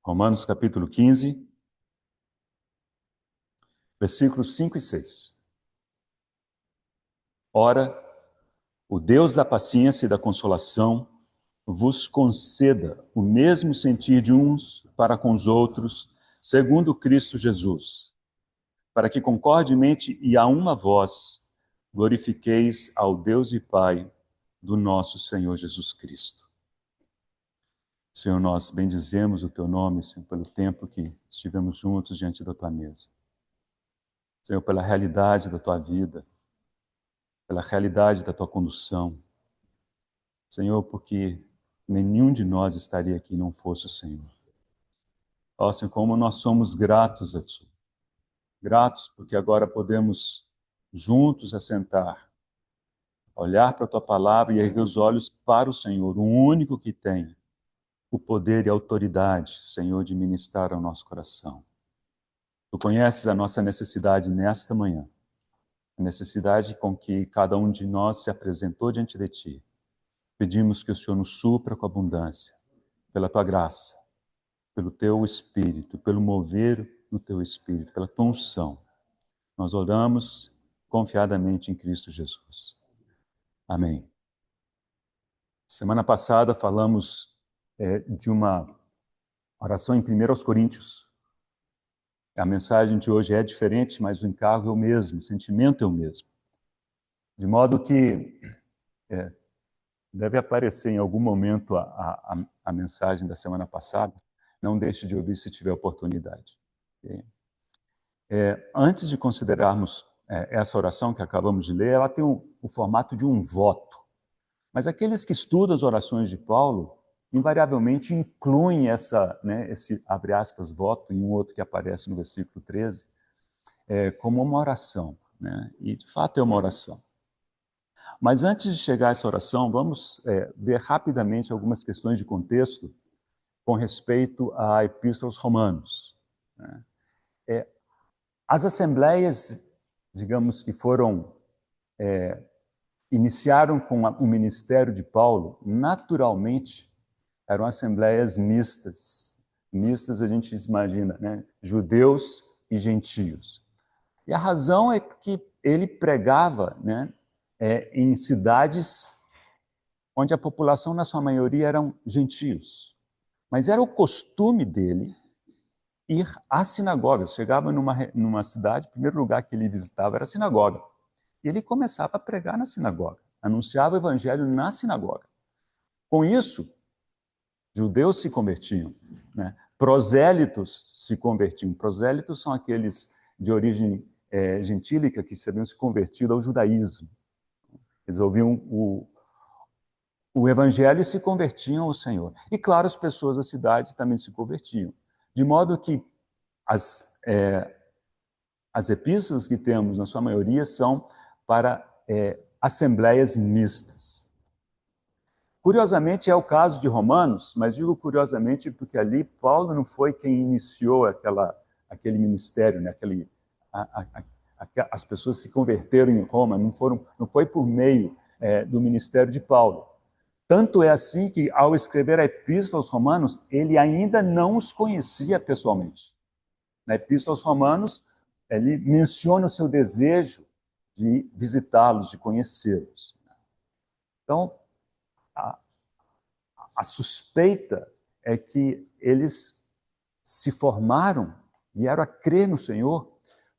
Romanos capítulo 15, versículos 5 e 6. Ora, o Deus da paciência e da consolação vos conceda o mesmo sentir de uns para com os outros, segundo Cristo Jesus, para que concordemente e a uma voz glorifiqueis ao Deus e Pai do nosso Senhor Jesus Cristo. Senhor, nós bendizemos o Teu nome, Senhor, pelo tempo que estivemos juntos diante da Tua mesa. Senhor, pela realidade da Tua vida, pela realidade da Tua condução. Senhor, porque nenhum de nós estaria aqui não fosse o Senhor. Ó Senhor, como nós somos gratos a Ti. Gratos porque agora podemos juntos assentar, olhar para a Tua palavra e erguer os olhos para o Senhor, o único que tem o poder e a autoridade, Senhor, de ministrar ao nosso coração. Tu conheces a nossa necessidade nesta manhã, a necessidade com que cada um de nós se apresentou diante de Ti. Pedimos que o Senhor nos supra com abundância, pela Tua graça, pelo Teu Espírito, pelo mover do Teu Espírito, pela Tua unção. Nós oramos confiadamente em Cristo Jesus. Amém. Semana passada falamos de uma oração em 1 Coríntios. A mensagem de hoje é diferente, mas o encargo é o mesmo, o sentimento é o mesmo. De modo que deve aparecer em algum momento a mensagem da semana passada. Não deixe de ouvir se tiver oportunidade. Okay? Antes de considerarmos essa oração que acabamos de ler, ela tem o formato de um voto. Mas aqueles que estudam as orações de Paulo, invariavelmente incluem esse, abre aspas, voto, em um outro que aparece no versículo 13, como uma oração. Né? E, de fato, é uma oração. Mas antes de chegar a essa oração, vamos ver rapidamente algumas questões de contexto com respeito à Epístola aos Romanos. Né? As assembleias, digamos que iniciaram com o ministério de Paulo, naturalmente eram assembleias mistas. Mistas a gente imagina, né? Judeus e gentios. E a razão é que ele pregava, né, em cidades onde a população, na sua maioria, eram gentios. Mas era o costume dele ir às sinagogas. Chegava numa cidade, o primeiro lugar que ele visitava era a sinagoga. E ele começava a pregar na sinagoga, anunciava o evangelho na sinagoga. Com isso, judeus se convertiam, né? Prosélitos se convertiam. Prosélitos são aqueles de origem gentílica que haviam se convertido ao judaísmo. Eles ouviam o evangelho e se convertiam ao Senhor. E, claro, as pessoas da cidade também se convertiam. De modo que as epístolas que temos, na sua maioria, são para assembleias mistas. Curiosamente, é o caso de Romanos, mas digo curiosamente porque ali Paulo não foi quem iniciou aquele ministério, né? As pessoas se converteram em Roma, não foi por meio do ministério de Paulo. Tanto é assim que, ao escrever a Epístola aos Romanos, ele ainda não os conhecia pessoalmente. Na Epístola aos Romanos, ele menciona o seu desejo de visitá-los, de conhecê-los. Então, a suspeita é que eles se formaram, vieram a crer no Senhor,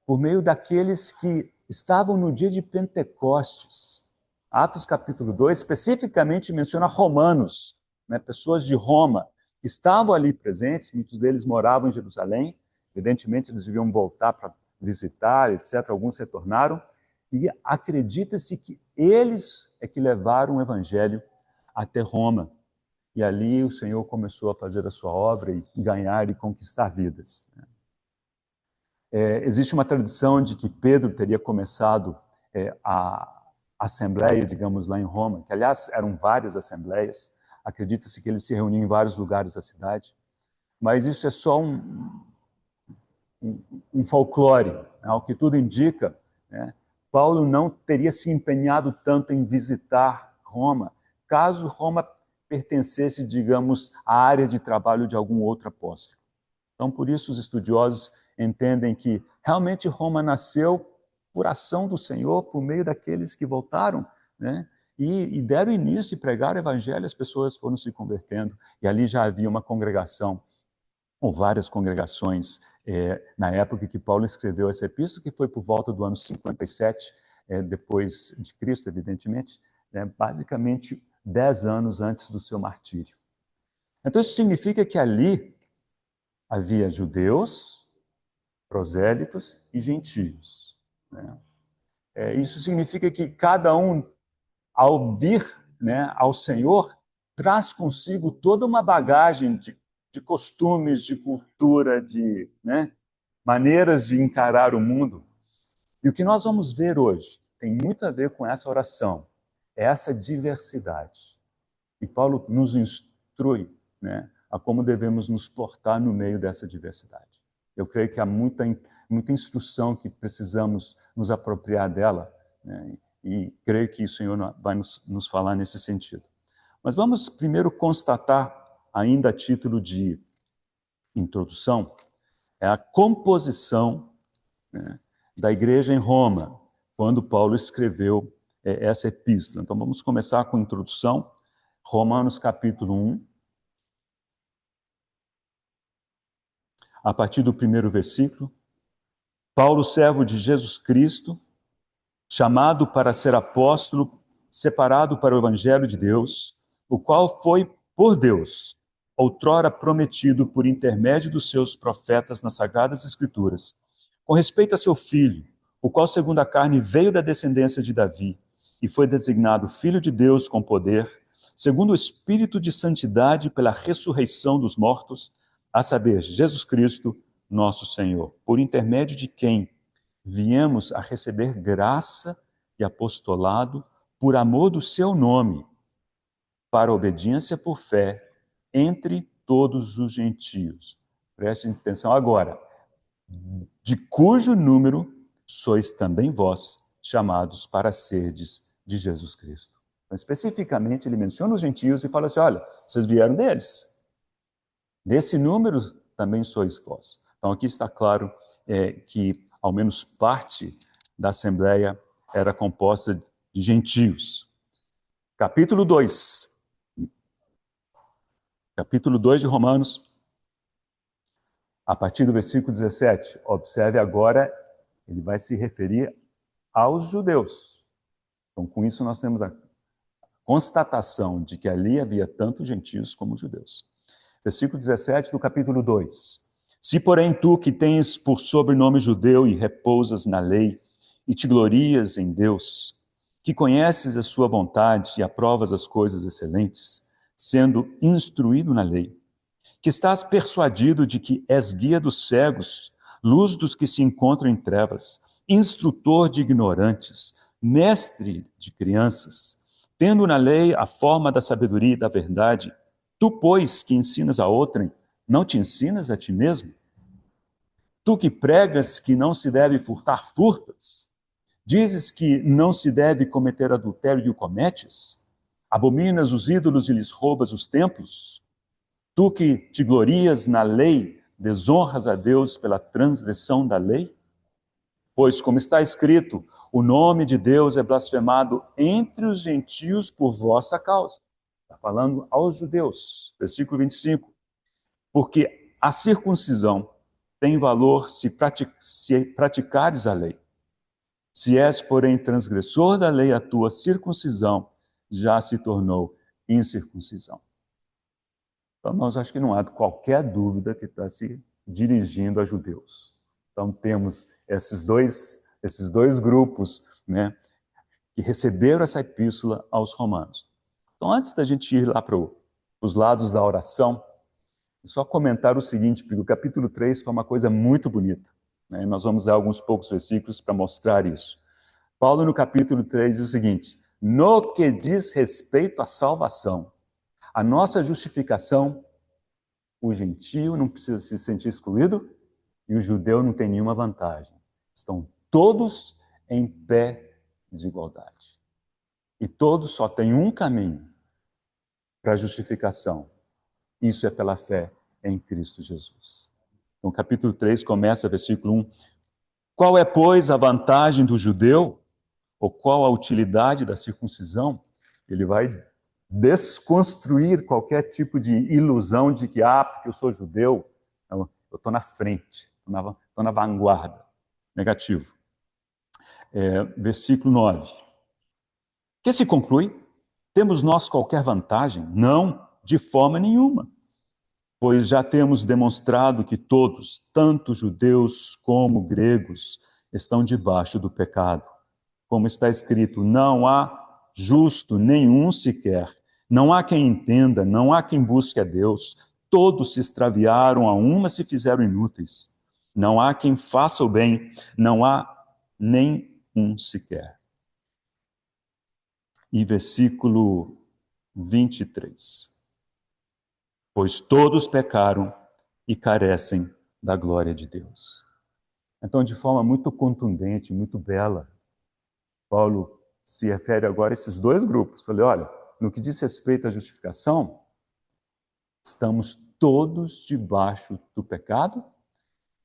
por meio daqueles que estavam no dia de Pentecostes. Atos capítulo 2, especificamente menciona romanos, né, pessoas de Roma, que estavam ali presentes, muitos deles moravam em Jerusalém, evidentemente eles deviam voltar para visitar, etc., alguns retornaram, e acredita-se que eles é que levaram o evangelho até Roma. E ali o Senhor começou a fazer a sua obra e ganhar e conquistar vidas. Existe uma tradição de que Pedro teria começado a assembleia, digamos, lá em Roma, que, aliás, eram várias assembleias. Acredita-se que ele se reunia em vários lugares da cidade. Mas isso é só um folclore. Né? Ao que tudo indica, né? Paulo não teria se empenhado tanto em visitar Roma, caso Roma pertencesse, digamos, à área de trabalho de algum outro apóstolo. Então, por isso, os estudiosos entendem que realmente Roma nasceu por ação do Senhor, por meio daqueles que voltaram, né? E deram início e pregaram o evangelho, as pessoas foram se convertendo, e ali já havia uma congregação, ou várias congregações, na época que Paulo escreveu essa epístola, que foi por volta do ano 57, depois de Cristo, evidentemente, né? Basicamente 10 anos antes do seu martírio. Então, isso significa que ali havia judeus, prosélitos e gentios, né? Isso significa que cada um, ao vir, né, ao Senhor, traz consigo toda uma bagagem de costumes, de cultura, de, né, maneiras de encarar o mundo. E o que nós vamos ver hoje tem muito a ver com essa oração, essa diversidade. E Paulo nos instrui, né, a como devemos nos portar no meio dessa diversidade. Eu creio que há muita instrução que precisamos nos apropriar dela, né, e creio que o Senhor vai nos falar nesse sentido. Mas vamos primeiro constatar, ainda a título de introdução, a composição, né, da igreja em Roma, quando Paulo escreveu essa epístola. Então vamos começar com a introdução, Romanos capítulo 1, a partir do primeiro versículo. Paulo, servo de Jesus Cristo, chamado para ser apóstolo, separado para o evangelho de Deus, o qual foi por Deus outrora prometido por intermédio dos seus profetas nas sagradas escrituras, com respeito a seu filho, o qual segundo a carne veio da descendência de Davi e foi designado filho de Deus com poder, segundo o espírito de santidade pela ressurreição dos mortos, a saber, Jesus Cristo, nosso Senhor, por intermédio de quem viemos a receber graça e apostolado por amor do seu nome, para obediência por fé entre todos os gentios. Prestem atenção agora. De cujo número sois também vós chamados para serdes de Jesus Cristo. Então, especificamente, ele menciona os gentios e fala assim, olha, vocês vieram deles. Desse número também sois vós. Então, aqui está claro que, ao menos parte da Assembleia era composta de gentios. Capítulo 2. Capítulo 2 de Romanos, a partir do versículo 17. Observe agora, ele vai se referir aos judeus. Então, com isso, nós temos a constatação de que ali havia tanto gentios como judeus. Versículo 17 do capítulo 2. Se, porém, tu que tens por sobrenome judeu e repousas na lei, e te glorias em Deus, que conheces a sua vontade e aprovas as coisas excelentes, sendo instruído na lei, que estás persuadido de que és guia dos cegos, luz dos que se encontram em trevas, instrutor de ignorantes, mestre de crianças, tendo na lei a forma da sabedoria e da verdade, tu, pois, que ensinas a outrem, não te ensinas a ti mesmo? Tu que pregas que não se deve furtar, furtas? Dizes que não se deve cometer adultério e o cometes? Abominas os ídolos e lhes roubas os templos? Tu que te glorias na lei, desonras a Deus pela transgressão da lei? Pois, como está escrito, o nome de Deus é blasfemado entre os gentios por vossa causa. Está falando aos judeus. Versículo 25. Porque a circuncisão tem valor se praticares a lei. Se és, porém, transgressor da lei, a tua circuncisão já se tornou incircuncisão. Então, nós acho que não há qualquer dúvida que está se dirigindo a judeus. Então, temos esses dois grupos, né, que receberam essa epístola aos romanos. Então, antes da gente ir lá para os lados da oração, só comentar o seguinte, porque o capítulo 3 foi uma coisa muito bonita, né? Nós vamos dar alguns poucos versículos para mostrar isso. Paulo, no capítulo 3, diz o seguinte: no que diz respeito à salvação, a nossa justificação, o gentio não precisa se sentir excluído e o judeu não tem nenhuma vantagem. Estão todos em pé de igualdade. E todos só têm um caminho para a justificação. Isso é pela fé em Cristo Jesus. Então, capítulo 3 começa, versículo 1. Qual é, pois, a vantagem do judeu? Ou qual a utilidade da circuncisão? Ele vai desconstruir qualquer tipo de ilusão de que, porque eu sou judeu, eu estou na frente, estou na vanguarda. Negativo. Versículo 9. Que se conclui? Temos nós qualquer vantagem? Não, de forma nenhuma. Pois já temos demonstrado que todos, tanto judeus como gregos, estão debaixo do pecado. Como está escrito, não há justo nenhum sequer. Não há quem entenda, não há quem busque a Deus. Todos se extraviaram, a uma se fizeram inúteis. Não há quem faça o bem, não há nem um sequer. E versículo 23. Pois todos pecaram e carecem da glória de Deus. Então, de forma muito contundente, muito bela, Paulo se refere agora a esses dois grupos. Falei, olha, no que diz respeito à justificação, estamos todos debaixo do pecado,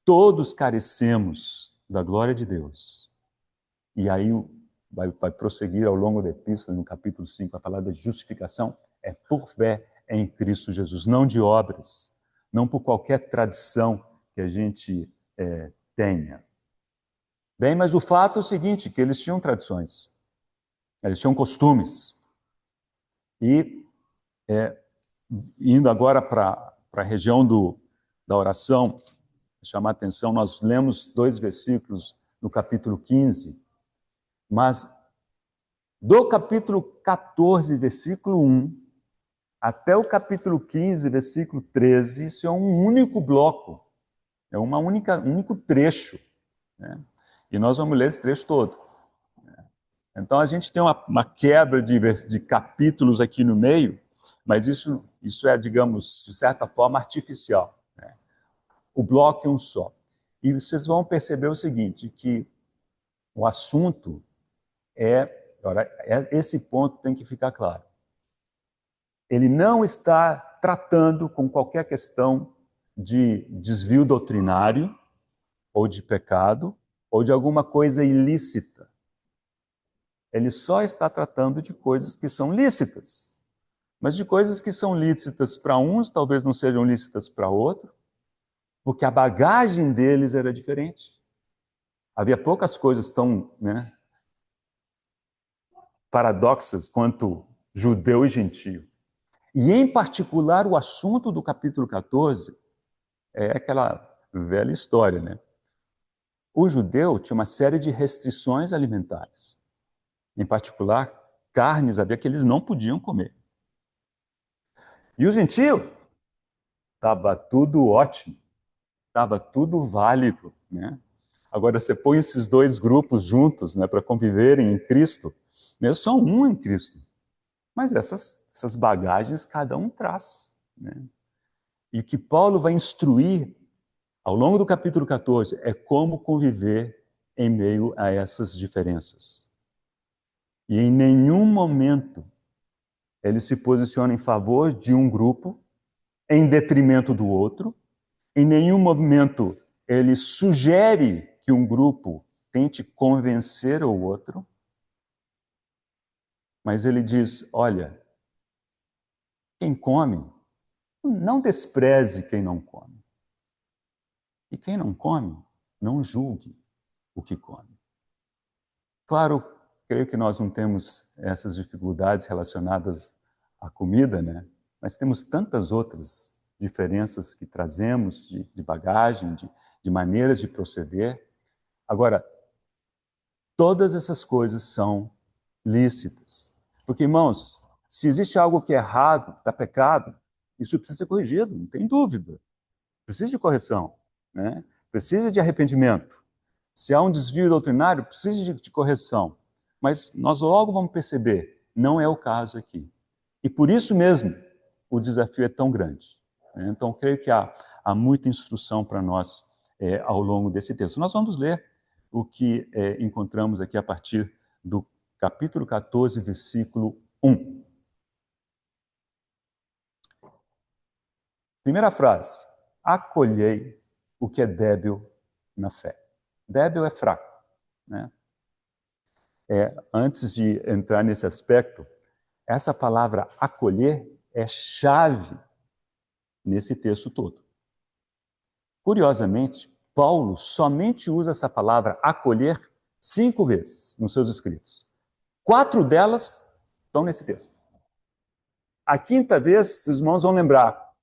todos carecemos da glória de Deus. E aí vai prosseguir ao longo da epístola, no capítulo 5, vai falar da justificação, é por fé em Cristo Jesus, não de obras, não por qualquer tradição que a gente tenha. Bem, mas o fato é o seguinte, que eles tinham tradições, eles tinham costumes. E indo agora para a região da oração, chamar a atenção, nós lemos 2 versículos no capítulo 15, mas do capítulo 14, versículo 1, até o capítulo 15, versículo 13, isso é um único bloco, é um único trecho, né? E nós vamos ler esse trecho todo. Então a gente tem uma quebra de capítulos aqui no meio, mas isso é, digamos, de certa forma, artificial, né? O bloco é um só. E vocês vão perceber o seguinte, que o assunto esse ponto tem que ficar claro. Ele não está tratando com qualquer questão de desvio doutrinário, ou de pecado, ou de alguma coisa ilícita. Ele só está tratando de coisas que são lícitas. Mas de coisas que são lícitas para uns, talvez não sejam lícitas para outros, porque a bagagem deles era diferente. Havia poucas coisas tão paradoxas quanto judeu e gentio. E, em particular, o assunto do capítulo 14 é aquela velha história, né? O judeu tinha uma série de restrições alimentares. Em particular, carnes havia que eles não podiam comer. E o gentio? Estava tudo ótimo, estava tudo válido, né? Agora, você põe esses dois grupos juntos, né, para conviverem em Cristo, eles são um em Cristo. Mas essas bagagens cada um traz, né? E que Paulo vai instruir ao longo do capítulo 14 é como conviver em meio a essas diferenças. E em nenhum momento ele se posiciona em favor de um grupo em detrimento do outro. Em nenhum momento ele sugere que um grupo tente convencer o outro. Mas ele diz, olha, quem come, não despreze quem não come. E quem não come, não julgue o que come. Claro, creio que nós não temos essas dificuldades relacionadas à comida, né? Mas temos tantas outras diferenças que trazemos de bagagem, de maneiras de proceder. Agora, todas essas coisas são lícitas. Porque, irmãos, se existe algo que é errado, está pecado, isso precisa ser corrigido, não tem dúvida. Precisa de correção, né? Precisa de arrependimento. Se há um desvio doutrinário, precisa de correção. Mas nós logo vamos perceber, não é o caso aqui. E por isso mesmo, o desafio é tão grande, né? Então, creio que há muita instrução para nós ao longo desse texto. Nós vamos ler o que encontramos aqui a partir do capítulo 14, versículo 1. Primeira frase, acolhei o que é débil na fé. Débil é fraco, né? Antes de entrar nesse aspecto, essa palavra acolher é chave nesse texto todo. Curiosamente, Paulo somente usa essa palavra acolher 5 vezes nos seus escritos. 4 delas estão nesse texto. A 5ª vez, os irmãos vão lembrar,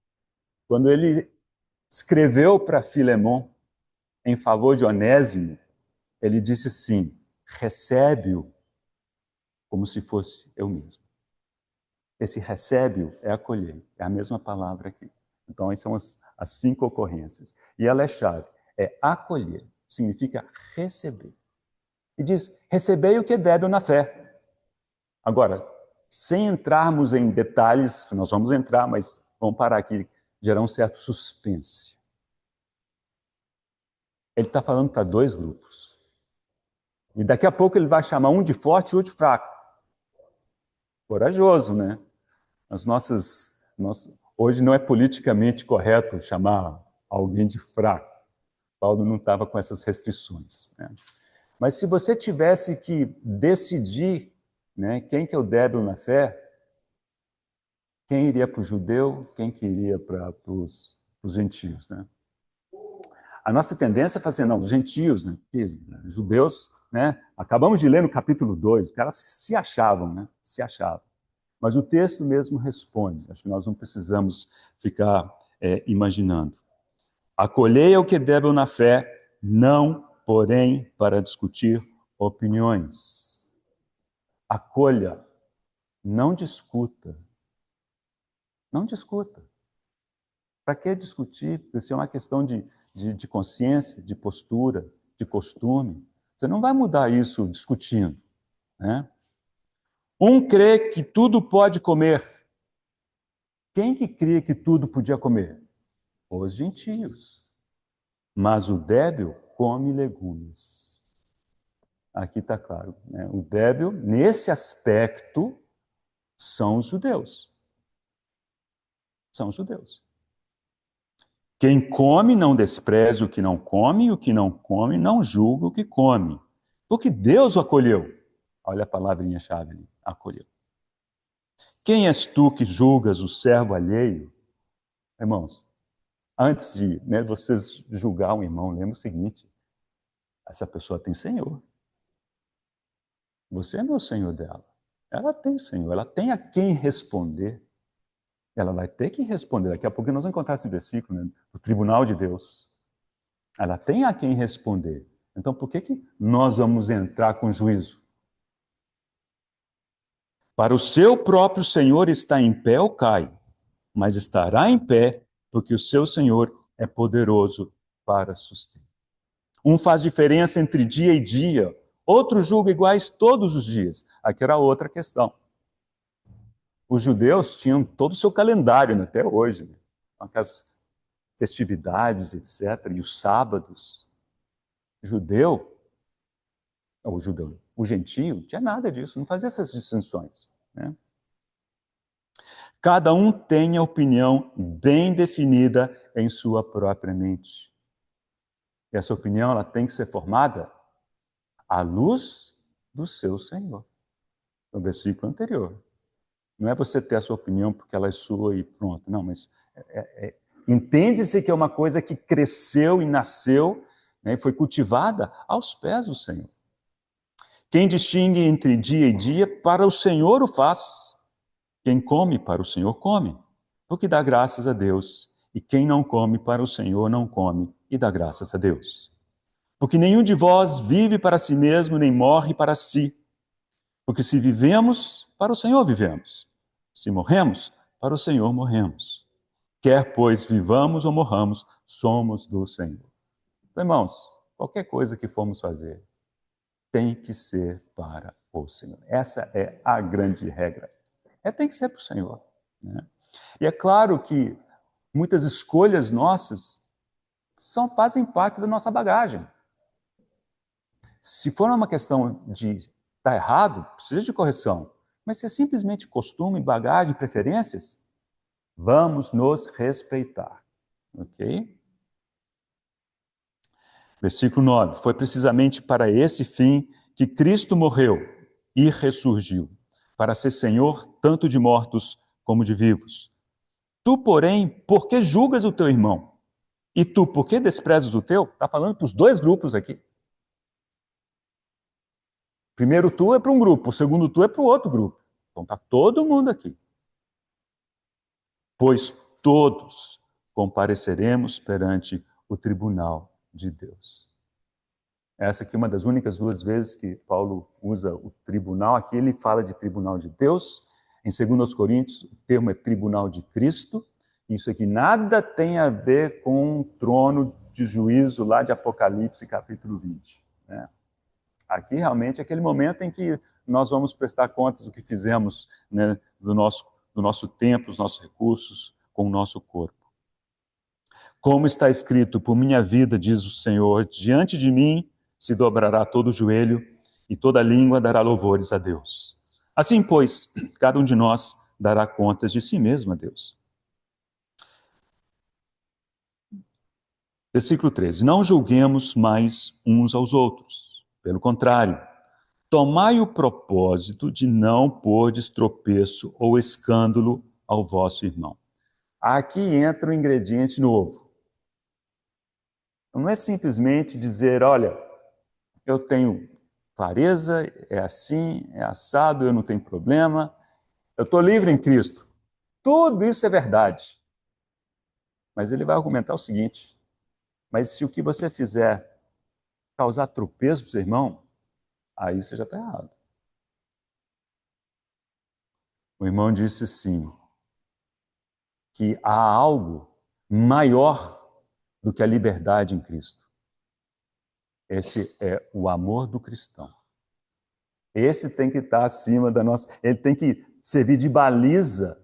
quando ele escreveu para Filemon em favor de Onésimo, ele disse assim: recebe-o como se fosse eu mesmo. Esse recebe-o é acolher, é a mesma palavra aqui. Então, essas são as 5 ocorrências. E ela é chave, é acolher, significa receber. E diz, recebei o que é débil na fé. Agora, sem entrarmos em detalhes, nós vamos entrar, mas vamos parar aqui, gerar um certo suspense. Ele está falando para 2 grupos. E daqui a pouco ele vai chamar um de forte e outro de fraco. Corajoso, né? Hoje não é politicamente correto chamar alguém de fraco. Paulo não estava com essas restrições, né? Mas se você tivesse que decidir, né, quem que é o débil na fé, quem iria para o judeu, quem que iria para os gentios, né? A nossa tendência é fazer, não, os gentios, né, os judeus, né, acabamos de ler no capítulo 2, os caras se achavam, né, se achavam. Mas o texto mesmo responde, acho que nós não precisamos ficar imaginando. Acolhei o que é débil na fé, não, porém, para discutir opiniões. Acolha, não discuta. Não discuta. Para que discutir? Isso é uma questão de consciência, de postura, de costume. Você não vai mudar isso discutindo, né? Um crê que tudo pode comer. Quem que cria que tudo podia comer? Os gentios. Mas o débil come legumes. Aqui está claro, né? O débil, nesse aspecto, são os judeus. São os judeus. Quem come não despreza o que não come, e o que não come não julga o que come. Porque Deus o acolheu. Olha a palavrinha-chave ali, acolheu. Quem és tu que julgas o servo alheio? Irmãos, antes de vocês julgar um irmão, lembre o seguinte, essa pessoa tem Senhor. Você não é o Senhor dela. Ela tem Senhor, ela tem a quem responder. Ela vai ter que responder. Daqui a pouco nós vamos encontrar esse versículo, né, do tribunal de Deus. Ela tem a quem responder. Então, por que nós vamos entrar com juízo? Para o seu próprio Senhor está em pé ou cai, mas estará em pé, porque o seu Senhor é poderoso para suster. Um faz diferença entre dia e dia, outro julga iguais todos os dias. Aqui era outra questão. Os judeus tinham todo o seu calendário, né, até hoje, né, aquelas festividades, etc., e os sábados. O gentio, não tinha nada disso, não fazia essas distinções, né? Cada um tem a opinião bem definida em sua própria mente. E essa opinião ela tem que ser formada à luz do seu Senhor. No versículo anterior. Não é você ter a sua opinião porque ela é sua e pronto. Não, mas entende-se que é uma coisa que cresceu e nasceu, né, e foi cultivada aos pés do Senhor. Quem distingue entre dia e dia, para o Senhor o faz. Quem come, para o Senhor come, porque dá graças a Deus. E quem não come, para o Senhor não come, e dá graças a Deus. Porque nenhum de vós vive para si mesmo, nem morre para si. Porque se vivemos, para o Senhor vivemos. Se morremos, para o Senhor morremos. Quer, pois, vivamos ou morramos, somos do Senhor. Então, irmãos, qualquer coisa que formos fazer, tem que ser para o Senhor. Essa é a grande regra. Tem que ser para o Senhor, né? E é claro que muitas escolhas nossas fazem parte da nossa bagagem. Se for uma questão de estar errado, precisa de correção. Mas se é simplesmente costume, bagagem, preferências, vamos nos respeitar, ok? Versículo 9. Foi precisamente para esse fim que Cristo morreu e ressurgiu, para ser Senhor tanto de mortos como de vivos. Tu, porém, por que julgas o teu irmão? E tu, por que desprezas o teu? Está falando para os dois grupos aqui. Primeiro tu é para um grupo, o segundo tu é para o outro grupo. Então está todo mundo aqui. Pois todos compareceremos perante o tribunal de Deus. Essa aqui é uma das únicas duas vezes que Paulo usa o tribunal. Aqui ele fala de tribunal de Deus. Em 2 Coríntios, o termo é tribunal de Cristo. Isso aqui nada tem a ver com o trono de juízo lá de Apocalipse, capítulo 20. Né? Aqui realmente é aquele momento em que nós vamos prestar contas do que fizemos, né, do nosso tempo, dos nossos recursos, com o nosso corpo. Como está escrito, por minha vida, diz o Senhor, diante de mim se dobrará todo o joelho e toda língua dará louvores a Deus. Assim, pois, cada um de nós dará contas de si mesmo a Deus. Versículo 13. Não julguemos mais uns aos outros. Pelo contrário, tomai o propósito de não pôr tropeço ou escândalo ao vosso irmão. Aqui entra um ingrediente novo. Não é simplesmente dizer, olha, eu tenho clareza, é assim, é assado, eu não tenho problema, eu estou livre em Cristo. Tudo isso é verdade. Mas ele vai argumentar o seguinte, mas se o que você fizer causar tropeço para o seu irmão, aí você já está errado. O irmão disse sim, que há algo maior do que a liberdade em Cristo. Esse é o amor do cristão. Esse tem que estar acima da nossa... Ele tem que servir de baliza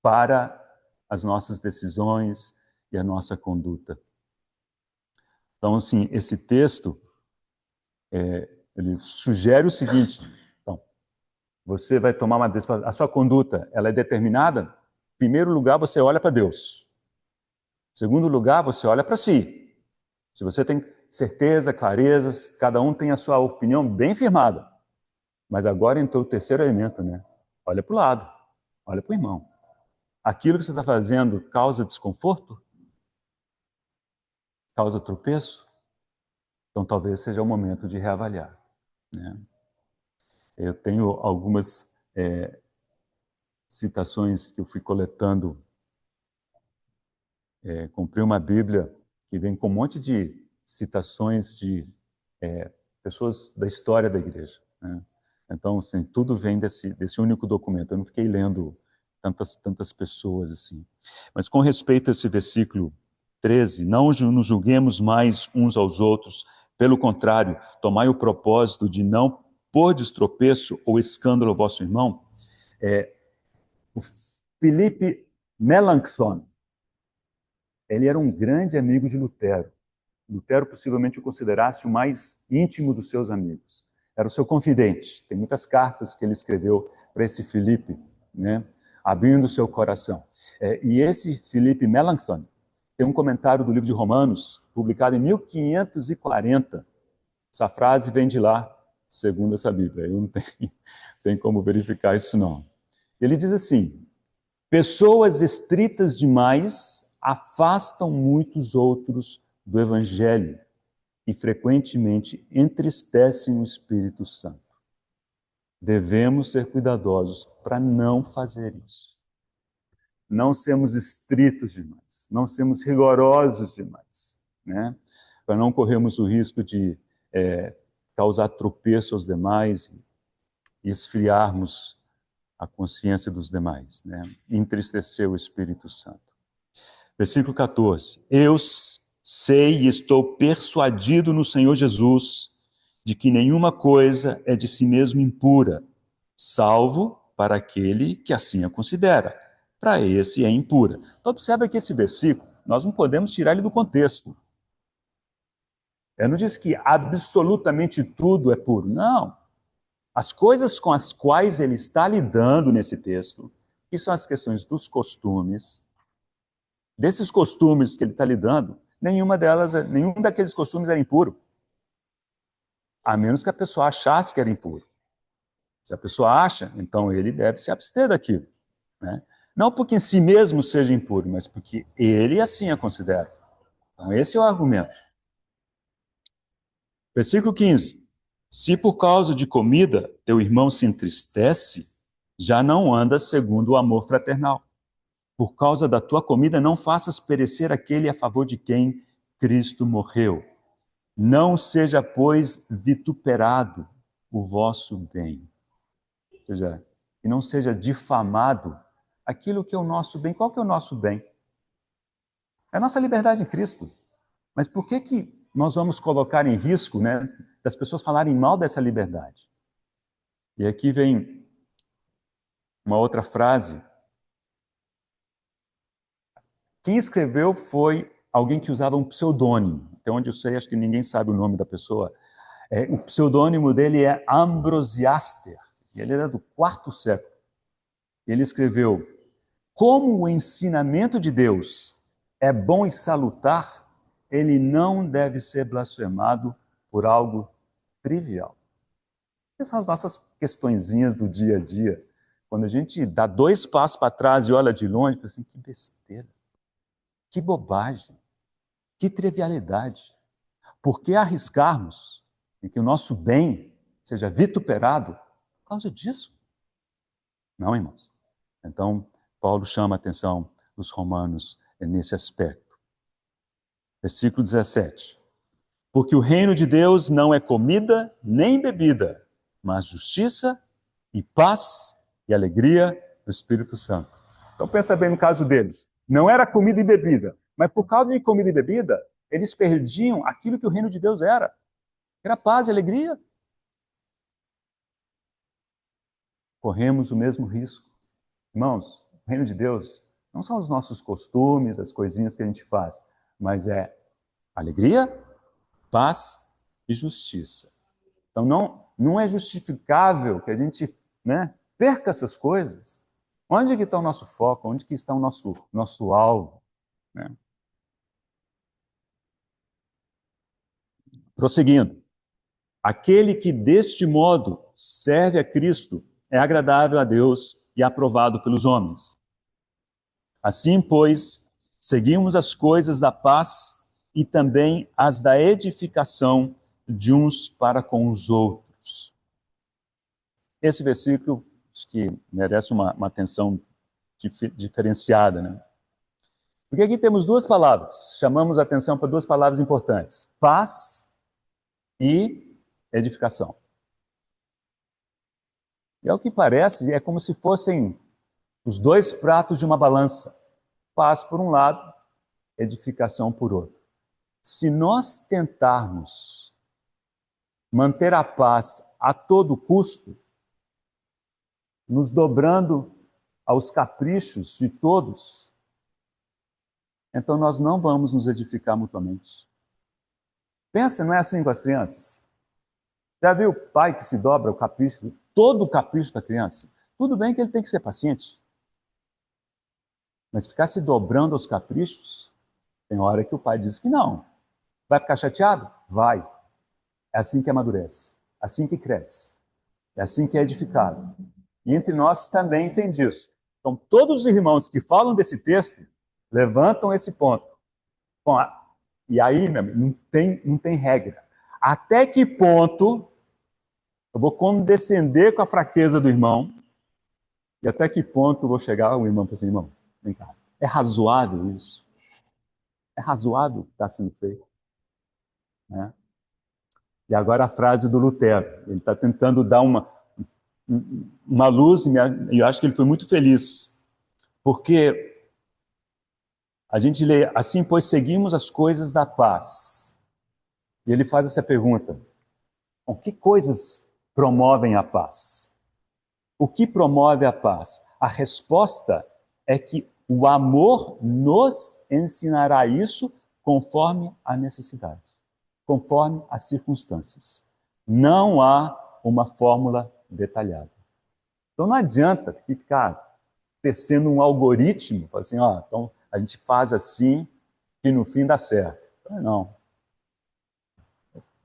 para as nossas decisões e a nossa conduta. Então, assim, esse texto, ele sugere o seguinte, então, você vai tomar uma decisão, a sua conduta, ela é determinada, em primeiro lugar, você olha para Deus. Em segundo lugar, você olha para si. Se você tem certeza, clareza, cada um tem a sua opinião bem firmada. Mas agora entrou o terceiro elemento, né? Olha para o lado, olha para o irmão. Aquilo que você está fazendo causa desconforto? Causa tropeço? Então talvez seja o momento de reavaliar. Né? Eu tenho algumas citações que eu fui coletando. Comprei uma Bíblia que vem com um monte de citações de pessoas da história da igreja. Né? Então, assim, tudo vem desse único documento. Eu não fiquei lendo tantas pessoas assim. Mas com respeito a esse versículo 13, não nos julguemos mais uns aos outros, pelo contrário, tomai o propósito de não pôr tropeço ou escândalo ao vosso irmão. O Philippe Melanchthon, ele era um grande amigo de Lutero. Lutero possivelmente o considerasse o mais íntimo dos seus amigos. Era o seu confidente. Tem muitas cartas que ele escreveu para esse Filipe, né, abrindo o seu coração. E esse Philippe Melanchthon tem um comentário do livro de Romanos, publicado em 1540. Essa frase vem de lá, segundo essa Bíblia. Eu não tenho como verificar isso, não. Ele diz assim, pessoas estritas demais afastam muitos outros do Evangelho e frequentemente entristecem o Espírito Santo. Devemos ser cuidadosos para não fazer isso. Não sermos estritos demais, não sermos rigorosos demais, né? Para não corrermos o risco de causar tropeço aos demais e esfriarmos a consciência dos demais, né? Entristecer o Espírito Santo. Versículo 14. Eu sei e estou persuadido no Senhor Jesus de que nenhuma coisa é de si mesmo impura, salvo para aquele que assim a considera. Para esse é impura. Então observa que esse versículo, nós não podemos tirar ele do contexto. Ele não diz que absolutamente tudo é puro. Não. As coisas com as quais ele está lidando nesse texto, que são as questões dos costumes, desses costumes que ele está lidando, nenhum daqueles costumes era impuro. A menos que a pessoa achasse que era impuro. Se a pessoa acha, então ele deve se abster daquilo, né? Não porque em si mesmo seja impuro, mas porque ele assim a considera. Então esse é o argumento. Versículo 15. Se por causa de comida teu irmão se entristece, já não andas segundo o amor fraternal. Por causa da tua comida não faças perecer aquele a favor de quem Cristo morreu. Não seja, pois, vituperado o vosso bem. Ou seja, que não seja difamado aquilo que é o nosso bem. Qual que é o nosso bem? É a nossa liberdade em Cristo. Mas por que nós vamos colocar em risco, né, das pessoas falarem mal dessa liberdade? E aqui vem uma outra frase. Quem escreveu foi alguém que usava um pseudônimo. Até onde eu sei, acho que ninguém sabe o nome da pessoa. O pseudônimo dele é Ambrosiaster. Ele era do quarto século. Ele escreveu: como o ensinamento de Deus é bom e salutar, ele não deve ser blasfemado por algo trivial. Essas são as nossas questõezinhas do dia a dia. Quando a gente dá 2 passos para trás e olha de longe, fala assim, que besteira, que bobagem, que trivialidade. Por que arriscarmos em que o nosso bem seja vituperado por causa disso? Não, irmãos. Então, Paulo chama a atenção dos romanos nesse aspecto. Versículo 17. Porque o reino de Deus não é comida nem bebida, mas justiça e paz e alegria do Espírito Santo. Então pensa bem no caso deles. Não era comida e bebida, mas por causa de comida e bebida, eles perdiam aquilo que o reino de Deus era. Era paz e alegria. Corremos o mesmo risco. Irmãos, o reino de Deus não são os nossos costumes, as coisinhas que a gente faz, mas é alegria, paz e justiça. Então não é justificável que a gente, né, perca essas coisas. Onde que está o nosso foco? Onde que está o nosso alvo? Né? Prosseguindo. Aquele que deste modo serve a Cristo é agradável a Deus e aprovado pelos homens. Assim, pois, seguimos as coisas da paz e também as da edificação de uns para com os outros. Esse versículo acho que merece uma atenção diferenciada, né? Porque aqui temos 2 palavras, chamamos a atenção para 2 palavras importantes: paz e edificação. E ao que parece, é como se fossem os 2 pratos de uma balança. Paz por um lado, edificação por outro. Se nós tentarmos manter a paz a todo custo, nos dobrando aos caprichos de todos, então nós não vamos nos edificar mutuamente. Pensa, não é assim com as crianças? Já viu o pai que se dobra ao capricho, todo o capricho da criança? Tudo bem que ele tem que ser paciente, mas ficar se dobrando aos caprichos, tem hora que o pai diz que não. Vai ficar chateado? Vai. É assim que amadurece, assim que cresce, é assim que é edificado. E entre nós também tem disso. Então, todos os irmãos que falam desse texto levantam esse ponto. Bom, e aí, meu amigo, não tem regra. Até que ponto eu vou condescender com a fraqueza do irmão e até que ponto eu vou chegar o irmão e falar assim, irmão, vem cá, é razoável isso? É razoável o que está sendo feito? Né? E agora a frase do Lutero. Ele está tentando dar uma luz, e eu acho que ele foi muito feliz, porque a gente lê, assim, pois seguimos as coisas da paz. E ele faz essa pergunta: bom, que coisas promovem a paz? O que promove a paz? A resposta é que o amor nos ensinará isso conforme a necessidade, conforme as circunstâncias. Não há uma fórmula detalhada. Então não adianta ficar tecendo um algoritmo, assim, ó, então a gente faz assim que no fim dá certo. Não.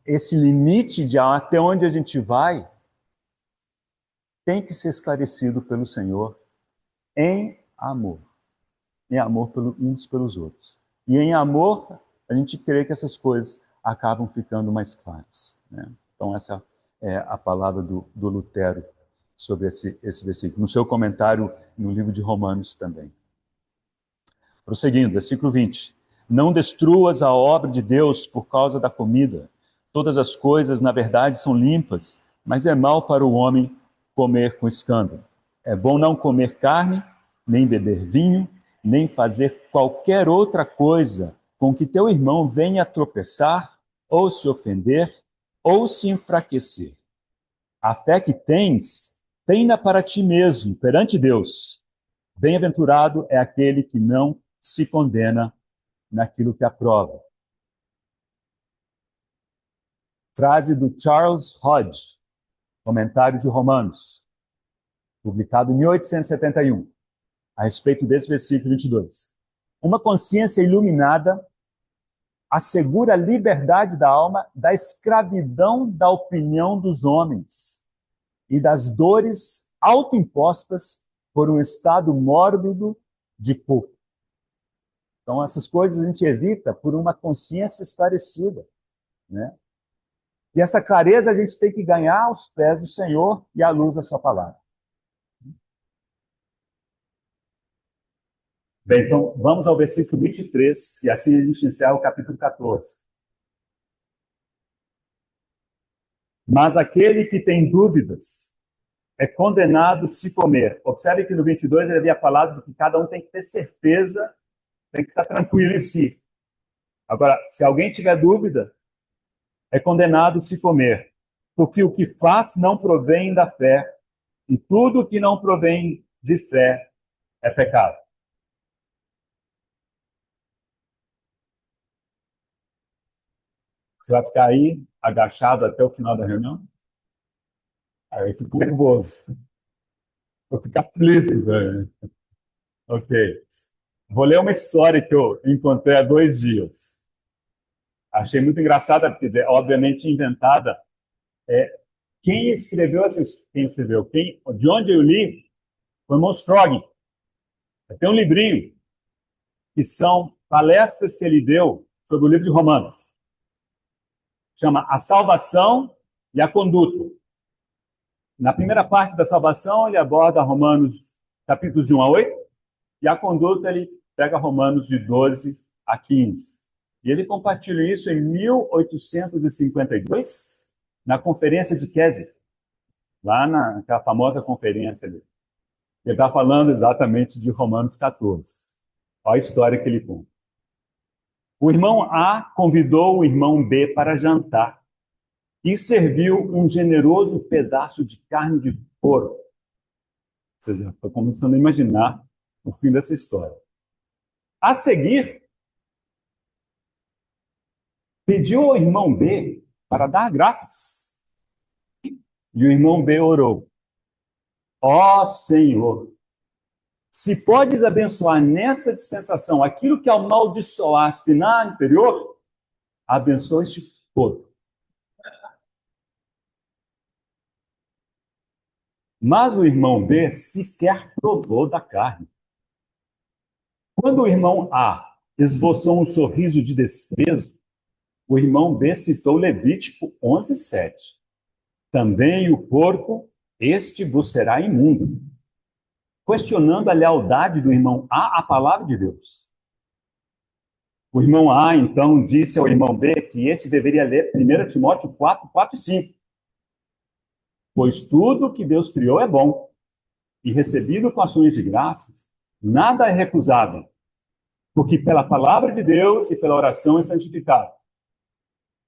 Esse limite de até onde a gente vai tem que ser esclarecido pelo Senhor em amor. Em amor uns pelos outros. E em amor, a gente crê que essas coisas acabam ficando mais claras, né? Então, essa é a palavra do Lutero sobre esse versículo. No seu comentário no livro de Romanos também. Prosseguindo, versículo 20. Não destruas a obra de Deus por causa da comida. Todas as coisas, na verdade, são limpas, mas é mal para o homem comer com escândalo. É bom não comer carne, nem beber vinho, nem fazer qualquer outra coisa com que teu irmão venha a tropeçar, ou se ofender, ou se enfraquecer. A fé que tens, tenha para ti mesmo, perante Deus. Bem-aventurado é aquele que não se condena naquilo que aprova. Frase do Charles Hodge, comentário de Romanos, publicado em 1871, a respeito desse versículo 22. Uma consciência iluminada assegura a liberdade da alma da escravidão da opinião dos homens e das dores autoimpostas por um estado mórbido de culpa. Então, essas coisas a gente evita por uma consciência esclarecida, né? E essa clareza a gente tem que ganhar aos pés do Senhor e à luz da sua palavra. Bem, então vamos ao versículo 23, e assim a gente encerra o capítulo 14. Mas aquele que tem dúvidas é condenado se comer. Observe que no 22 ele havia falado de que cada um tem que ter certeza, tem que estar tranquilo em si. Agora, se alguém tiver dúvida, é condenado se comer, porque o que faz não provém da fé, e tudo que não provém de fé é pecado. Você vai ficar aí, agachado até o final da reunião? Aí eu fico nervoso. Vou ficar aflito, velho. Ok. Vou ler uma história que eu encontrei há 2 dias. Achei muito engraçada, porque, obviamente, inventada. Quem escreveu essa... Quem escreveu? De onde eu li foi Monstrog. Tem um livrinho que são palestras que ele deu sobre o livro de Romanos. Chama A Salvação e a Conduta. Na primeira parte da salvação, ele aborda Romanos capítulos de 1 a 8, e a conduta ele pega Romanos de 12 a 15. E ele compartilha isso em 1852, na Conferência de Keswick, lá naquela famosa conferência ali. Ele está falando exatamente de Romanos 14. Olha a história que ele conta. O irmão A convidou o irmão B para jantar e serviu um generoso pedaço de carne de porco. Ou seja, estou começando a imaginar o fim dessa história. A seguir, pediu ao irmão B para dar graças. E o irmão B orou: ó Senhor, se podes abençoar nesta dispensação aquilo que amaldiçoaste na anterior, abençoa este porco. Mas o irmão B sequer provou da carne. Quando o irmão A esboçou um sorriso de desprezo, o irmão B citou Levítico 11:7. Também o porco, este vos será imundo. Questionando a lealdade do irmão A à palavra de Deus. O irmão A, então, disse ao irmão B que esse deveria ler 1 Timóteo 4:4 e 5. Pois tudo que Deus criou é bom, e recebido com ações de graças, nada é recusável, porque pela palavra de Deus e pela oração é santificado.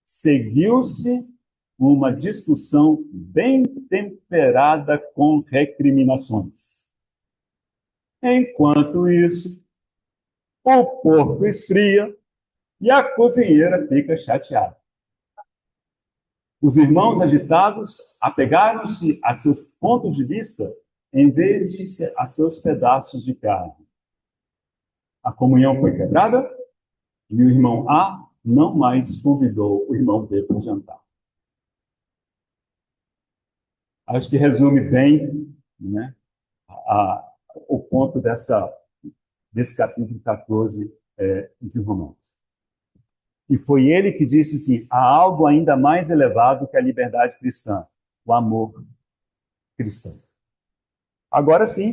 Seguiu-se uma discussão bem temperada com recriminações. Enquanto isso, o porco esfria e a cozinheira fica chateada. Os irmãos agitados apegaram-se a seus pontos de vista em vez de a seus pedaços de carne. A comunhão foi quebrada e o irmão A não mais convidou o irmão dele para jantar. Acho que resume bem, né, o ponto desse capítulo 14 de Romanos. E foi ele que disse assim: há algo ainda mais elevado que a liberdade cristã, o amor cristão. Agora sim,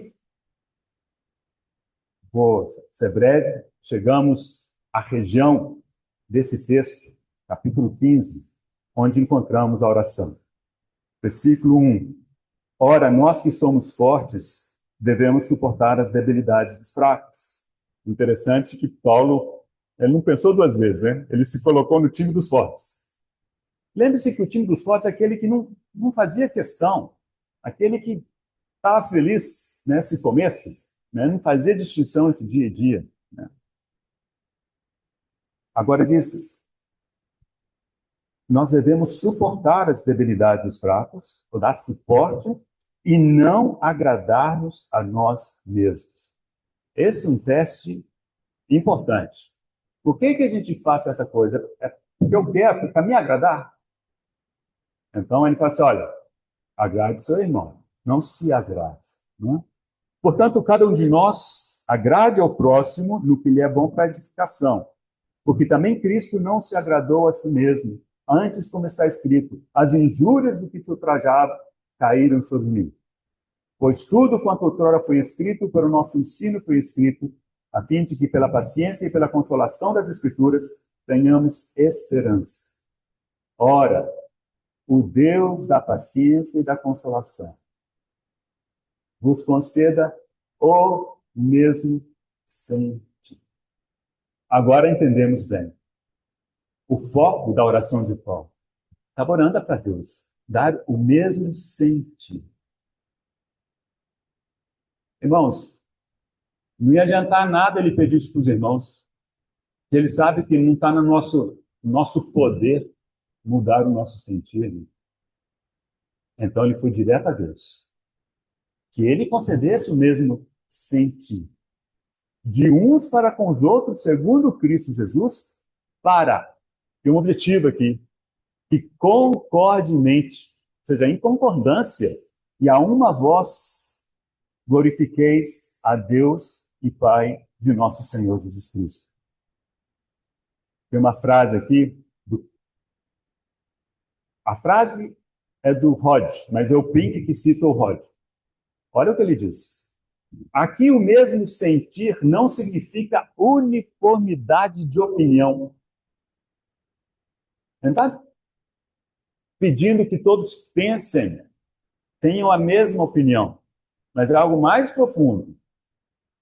vou ser breve, chegamos à região desse texto, capítulo 15, onde encontramos a oração. Versículo 1. Ora, nós que somos fortes, devemos suportar as debilidades dos fracos. Interessante que Paulo, ele não pensou duas vezes, né? Ele se colocou no time dos fortes. Lembre-se que o time dos fortes é aquele que não fazia questão, aquele que estava feliz, né, se comesse, né, não fazia distinção entre dia e dia. Né? Agora diz, nós devemos suportar as debilidades dos fracos, ou dar suporte, e não agradar-nos a nós mesmos. Esse é um teste importante. Por que a gente faz certa coisa? É porque eu quero, para me agradar. Então ele fala assim, olha, agrade seu irmão, não se agrade. Né? Portanto, cada um de nós agrade ao próximo no que lhe é bom para a edificação. Porque também Cristo não se agradou a si mesmo. Antes, como está escrito, as injúrias do que te ultrajava caíram sobre mim. Pois tudo quanto outrora foi escrito, para o nosso ensino foi escrito, a fim de que pela paciência e pela consolação das Escrituras tenhamos esperança. Ora, o Deus da paciência e da consolação vos conceda o mesmo sentir. Agora entendemos bem. O foco da oração de Paulo estava orando para Deus, dar o mesmo sentir. Irmãos, não ia adiantar nada ele pedir isso para os irmãos, que ele sabe que não está no nosso poder mudar o nosso sentir. Então ele foi direto a Deus. Que ele concedesse o mesmo sentir. De uns para com os outros, segundo Cristo Jesus, para, tem um objetivo aqui, que concordemente, ou seja, em concordância, e a uma voz, glorifiqueis a Deus e Pai de nosso Senhor Jesus Cristo. Tem uma frase aqui, a frase é do Rod, mas é o Pink que cita o Rod. Olha o que ele diz. Aqui o mesmo sentir não significa uniformidade de opinião. Não está pedindo que todos pensem, tenham a mesma opinião, mas é algo mais profundo.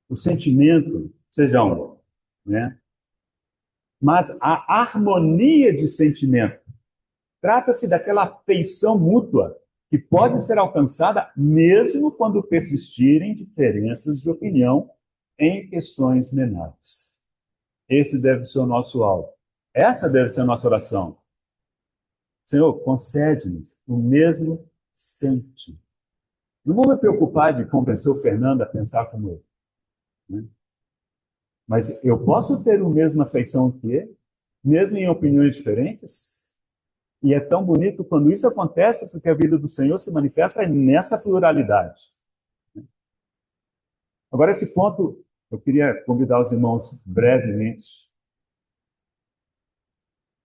O sentimento, sejam, né? Mas a harmonia de sentimento trata-se daquela afeição mútua que pode ser alcançada mesmo quando persistirem diferenças de opinião em questões menores. Esse deve ser o nosso alvo. Essa deve ser a nossa oração. Senhor, concede-nos o mesmo sentir. Não vou me preocupar de convencer o Fernando a pensar como eu. Né? Mas eu posso ter a mesma afeição que ele, mesmo em opiniões diferentes? E é tão bonito quando isso acontece, porque a vida do Senhor se manifesta nessa pluralidade. Agora, esse ponto, eu queria convidar os irmãos brevemente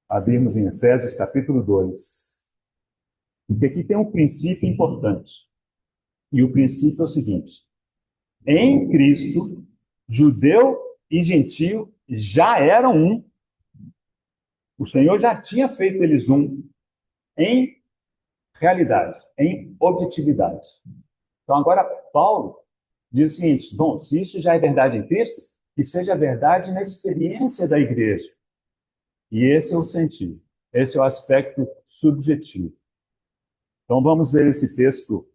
a abrirmos em Efésios capítulo 2. Porque aqui tem um princípio importante. E o princípio é o seguinte: em Cristo, judeu e gentio já eram um. O Senhor já tinha feito eles um em realidade, em objetividade. Então, agora, Paulo diz o seguinte: bom, se isso já é verdade em Cristo, que seja verdade na experiência da igreja. E esse é o sentido, esse é o aspecto subjetivo. Então, vamos ver esse texto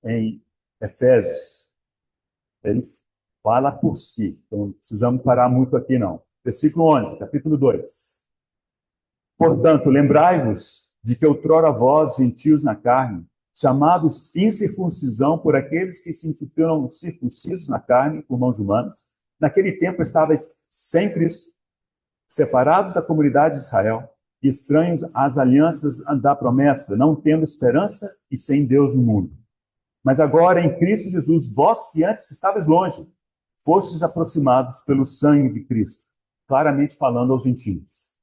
em Efésios. Ele fala por si, então não precisamos parar muito aqui, não. Versículo 11, capítulo 2. Portanto, lembrai-vos de que outrora vós, gentios na carne, chamados incircuncisão por aqueles que se intitulam circuncisos na carne por mãos humanas, naquele tempo estavais sem Cristo, separados da comunidade de Israel, estranhos às alianças da promessa, não tendo esperança e sem Deus no mundo. Mas agora, em Cristo Jesus, vós que antes estavais longe, fostes aproximados pelo sangue de Cristo, claramente falando aos gentios.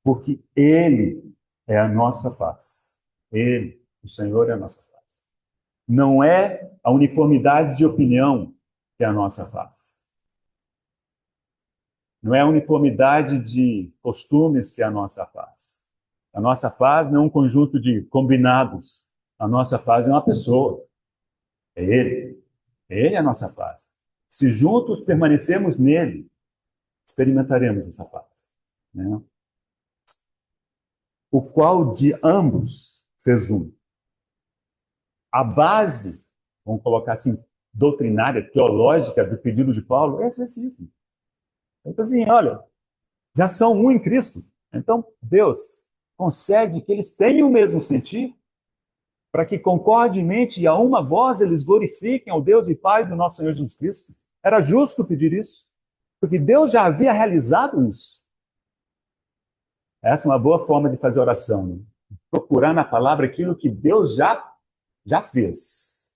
Porque Ele é a nossa paz. Ele, o Senhor, é a nossa paz. Não é a uniformidade de opinião que é a nossa paz. Não é a uniformidade de costumes que é a nossa paz. A nossa paz não é um conjunto de combinados. A nossa paz é uma pessoa. É Ele. Ele é a nossa paz. Se juntos permanecermos nele, experimentaremos essa paz. Né? O qual de ambos fez um. A base, vamos colocar assim, doutrinária, teológica do pedido de Paulo é esse versículo. Então, assim, olha, já são um em Cristo. Então, Deus consegue que eles tenham o mesmo sentir, para que concordemente e a uma voz eles glorifiquem ao Deus e Pai do nosso Senhor Jesus Cristo. Era justo pedir isso, porque Deus já havia realizado isso. Essa é uma boa forma de fazer oração, né? Procurar na palavra aquilo que Deus já fez.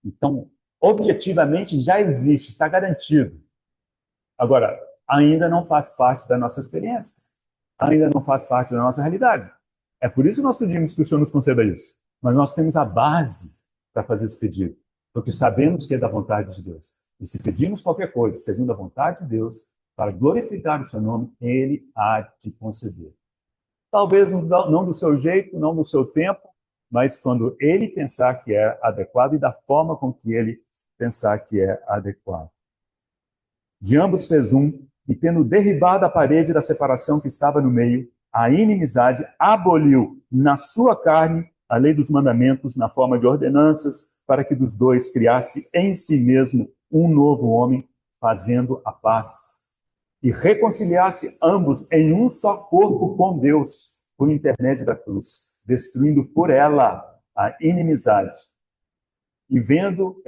Então, objetivamente já existe, está garantido. Agora, ainda não faz parte da nossa experiência. Ainda não faz parte da nossa realidade. É por isso que nós pedimos que o Senhor nos conceda isso. Mas nós temos a base para fazer esse pedido. Porque sabemos que é da vontade de Deus. E se pedimos qualquer coisa, segundo a vontade de Deus, para glorificar o seu nome, Ele há de conceder. Talvez não do seu jeito, não do seu tempo, mas quando Ele pensar que é adequado e da forma com que Ele pensar que é adequado. De ambos fez um, e tendo derribado a parede da separação que estava no meio, a inimizade, aboliu na sua carne a lei dos mandamentos na forma de ordenanças, para que dos dois criasse em si mesmo um novo homem, fazendo a paz. E reconciliasse ambos em um só corpo com Deus, por intermédio da cruz, destruindo por ela a inimizade. E vindo,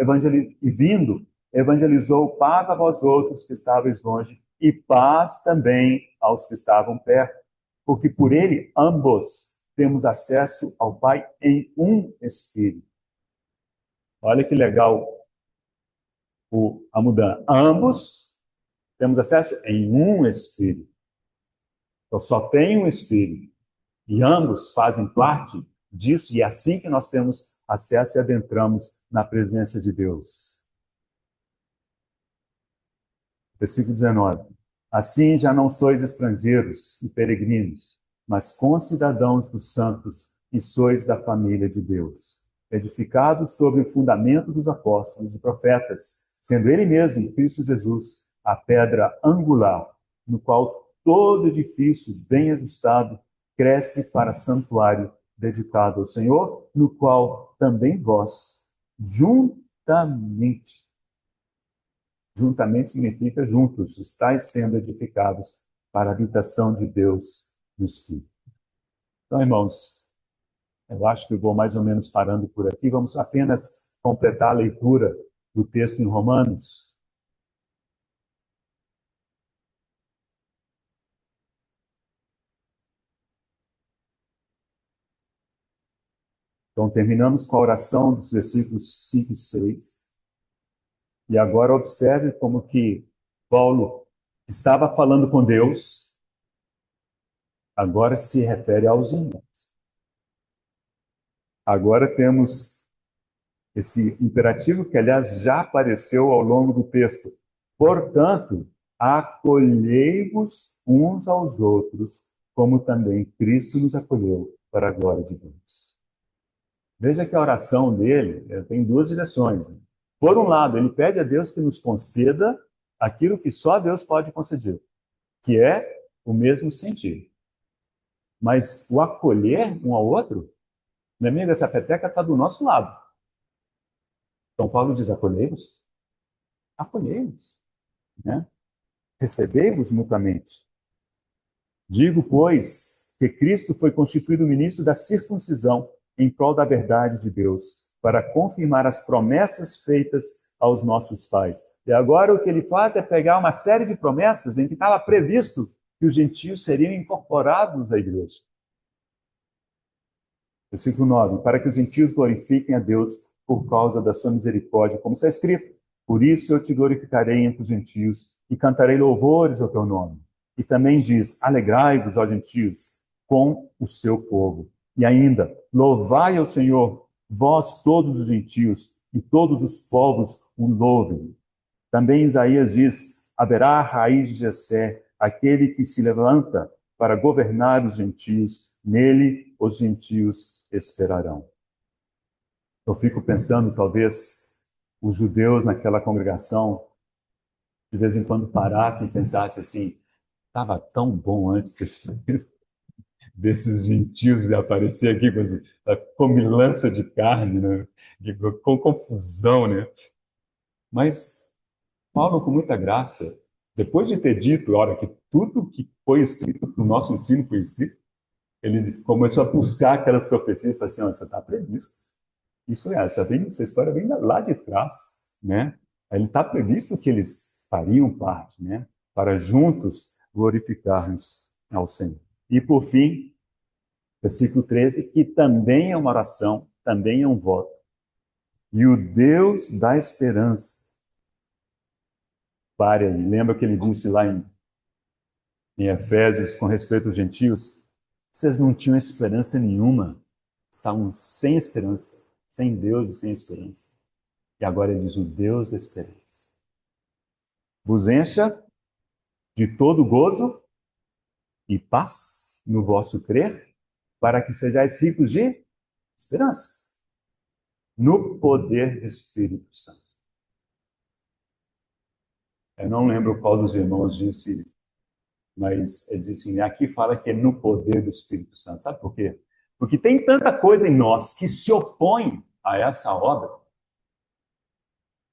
evangelizou paz a vós outros que estáveis longe, e paz também aos que estavam perto, porque por ele ambos temos acesso ao Pai em um Espírito. Olha que legal a mudança. Ambos temos acesso em um Espírito. Então só tem um Espírito. E ambos fazem parte disso, e é assim que nós temos acesso e adentramos na presença de Deus. Versículo 19. Assim já não sois estrangeiros e peregrinos, mas concidadãos dos santos, e sois da família de Deus, edificados sobre o fundamento dos apóstolos e profetas, sendo Ele mesmo, Cristo Jesus, a pedra angular, no qual todo edifício bem ajustado cresce para santuário dedicado ao Senhor, no qual também vós, juntamente significa juntos, estáis sendo edificados para a habitação de Deus no Espírito. Então, irmãos, eu acho que eu vou mais ou menos parando por aqui. Vamos apenas completar a leitura do texto em Romanos. Então, terminamos com a oração dos versículos 5 e 6. E agora observe como que Paulo estava falando com Deus, agora se refere aos irmãos. Agora temos esse imperativo que, aliás, já apareceu ao longo do texto. Portanto, acolhei-vos uns aos outros, como também Cristo nos acolheu para a glória de Deus. Veja que a oração dele tem duas direções. Por um lado, ele pede a Deus que nos conceda aquilo que só Deus pode conceder, que é o mesmo sentir. Mas o acolher um ao outro, minha amiga, essa peteca está do nosso lado. Então Paulo diz, acolhei-vos. Acolhei-vos. Né? Recebei-vos mutuamente. Digo, pois, que Cristo foi constituído ministro da circuncisão em prol da verdade de Deus, para confirmar as promessas feitas aos nossos pais. E agora o que ele faz é pegar uma série de promessas em que estava previsto que os gentios seriam incorporados à igreja. Versículo 9, para que os gentios glorifiquem a Deus por causa da sua misericórdia, como está escrito. Por isso eu te glorificarei entre os gentios e cantarei louvores ao teu nome. E também diz, alegrai-vos, ó gentios, com o seu povo. E ainda, louvai ao Senhor, vós todos os gentios, e todos os povos o louvem. Também Isaías diz, haverá a raiz de Jessé, aquele que se levanta para governar os gentios, nele os gentios esperarão. Eu fico pensando, talvez, os judeus naquela congregação, de vez em quando parassem e pensassem assim, estava tão bom antes desses gentios de aparecer aqui com a comilança de carne, né? Com confusão, né? Mas Paulo, com muita graça, depois de ter dito, olha, que tudo que foi escrito, o nosso ensino foi escrito, ele começou a buscar aquelas profecias e falou assim, isso está previsto. Isso essa história vem lá de trás, né? Ele está previsto que eles fariam parte, né? Para juntos glorificarmos ao Senhor. E por fim, versículo 13, que também é uma oração, também é um voto. E o Deus da esperança. Pare aí, lembra que ele disse lá em Efésios, com respeito aos gentios? Vocês não tinham esperança nenhuma, estavam sem esperança, sem Deus e sem esperança. E agora ele diz, o Deus da esperança vos encha de todo gozo e paz no vosso crer, para que sejais ricos de esperança, no poder do Espírito Santo. Eu não lembro qual dos irmãos disse, mas ele disse assim, aqui fala que é no poder do Espírito Santo. Sabe por quê? Porque tem tanta coisa em nós que se opõe a essa obra,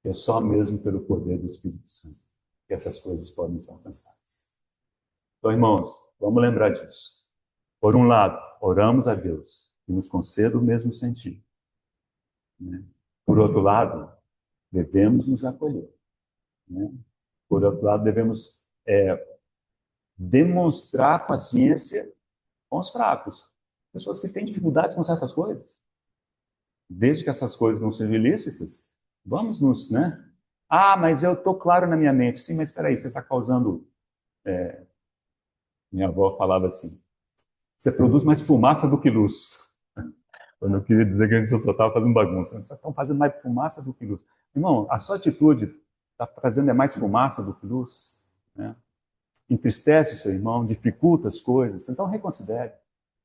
que é só mesmo pelo poder do Espírito Santo que essas coisas podem ser alcançadas. Então, irmãos, vamos lembrar disso. Por um lado, oramos a Deus que nos conceda o mesmo sentido, né? Por outro lado, devemos nos acolher, né? Por outro lado, devemos demonstrar paciência com os fracos, pessoas que têm dificuldade com certas coisas. Desde que essas coisas não sejam ilícitas, vamos nos, né? Ah, mas eu estou claro na minha mente. Sim, mas espera aí, você está causando... Minha avó falava assim, você produz mais fumaça do que luz. Eu não queria dizer que a gente só estava fazendo bagunça. Vocês estão fazendo mais fumaça do que luz. Irmão, a sua atitude está trazendo mais fumaça do que luz, né? Entristece o seu irmão, dificulta as coisas, então reconsidere,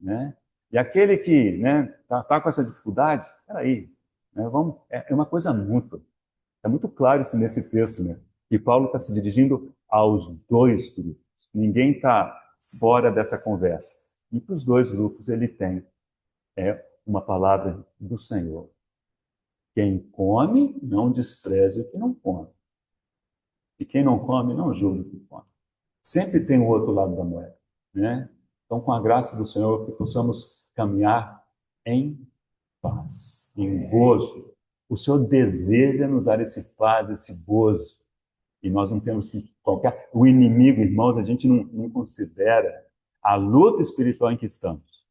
né? E aquele que, né, tá com essa dificuldade, peraí, né, é uma coisa mútua. É muito claro isso nesse texto, né? Que Paulo está se dirigindo aos dois grupos. Ninguém está fora dessa conversa. E para os dois grupos ele tem uma palavra do Senhor. Quem come, não despreze o que não come. E quem não come, não julgue o que come. Sempre tem o outro lado da moeda, né? Então, com a graça do Senhor, que possamos caminhar em paz, em gozo. O Senhor deseja nos dar esse paz, esse gozo. E nós não temos qualquer... O inimigo, irmãos, a gente não considera a luta espiritual em que estamos.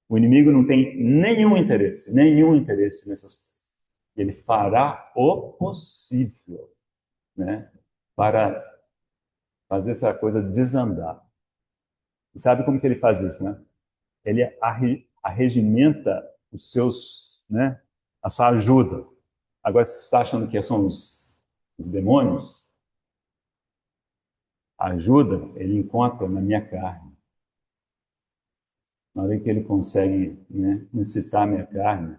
O inimigo não tem nenhum interesse nessas coisas. Ele fará o possível, né, para fazer essa coisa desandar. E sabe como que ele faz isso, né? Ele arregimenta os seus, né, a sua ajuda. Agora, você está achando que são os demônios? A ajuda ele encontra na minha carne. Na hora que ele consegue, né, incitar a minha carne,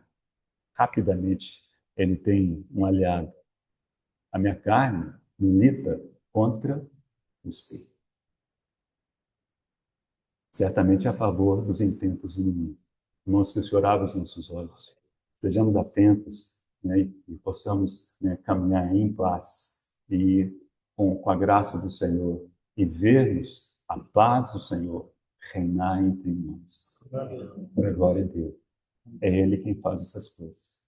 rapidamente ele tem um aliado. A minha carne milita contra o espírito. Certamente a favor dos intentos do inimigo. Irmãos, que o Senhor abra os nossos olhos, estejamos atentos, né, e possamos, né, caminhar em paz e com a graça do Senhor e vermos a paz do Senhor reinar entre nós. Para a glória de Deus. É Ele quem faz essas coisas.